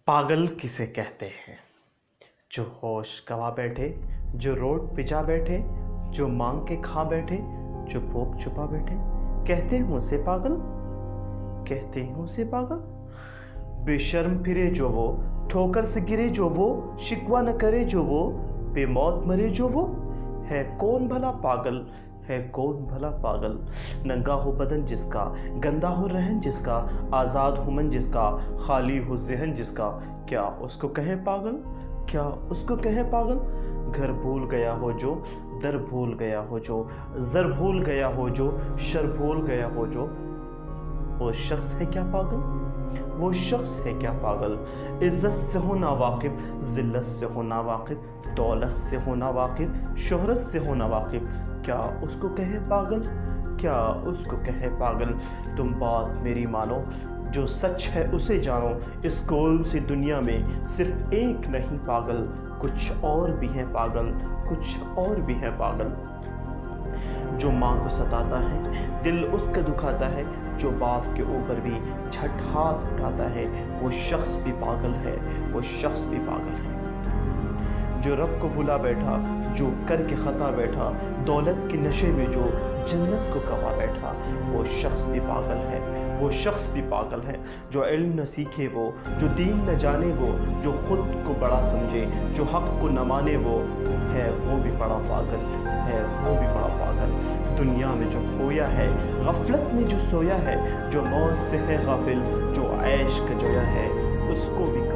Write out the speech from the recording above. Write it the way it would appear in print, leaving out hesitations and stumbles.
पागल किसे कहते हैं? जो होश गवा बैठे, जो रोड पे जा बैठे, जो मांग के खा बैठे, जो भूख छुपा बैठे, कहते हैं उसे पागल, कहते हैं उसे पागल। बेशर्म फिरे जो वो, ठोकर से गिरे जो वो, शिकवा न करे जो वो, बेमौत मरे जो वो, है कौन भला पागल, है कौन भला पागल। नंगा हो बदन जिसका, गंदा हो रहन जिसका, आज़ाद हो मन जिसका, खाली हो ज़हन जिसका, क्या उसको कहे पागल, क्या उसको कहे पागल। घर भूल गया हो जो, दर भूल गया हो जो, ज़र भूल गया हो जो, शर भूल गया हो जो, वो शख्स है क्या पागल, वो शख्स है क्या पागल। इज़्ज़त से हो ना वाकिफ़, ज़िल्लत से हो ना वाकिफ़, दौलत से हो ना वाकिफ़, शोहरत से हो ना वाकिफ़, क्या उसको कहे पागल, क्या उसको कहे पागल। तुम बात मेरी मानो, जो सच है उसे जानो, इस गोल सी दुनिया में सिर्फ एक नहीं पागल, कुछ और भी हैं पागल, कुछ और भी हैं पागल। जो माँ को सताता है, दिल उसका दुखाता है, जो बाप के ऊपर भी झट हाथ उठाता है, वो शख्स भी पागल है, वो शख्स भी पागल है। जो रब को भुला बैठा, जो करके खता बैठा, दौलत के नशे में जो जन्नत को गवा बैठा, वो शख्स भी पागल है, वो शख्स भी पागल है। जो इल्म न सीखे वो, जो दीन न जाने वो, जो खुद को बड़ा समझे, जो हक़ को न माने वो, है वो भी बड़ा पागल, है वो भी बड़ा पागल। दुनिया में जो खोया है, गफलत में जो सोया है, जो मौत से है गाफिल, जो ऐश का जोया है, उसको भी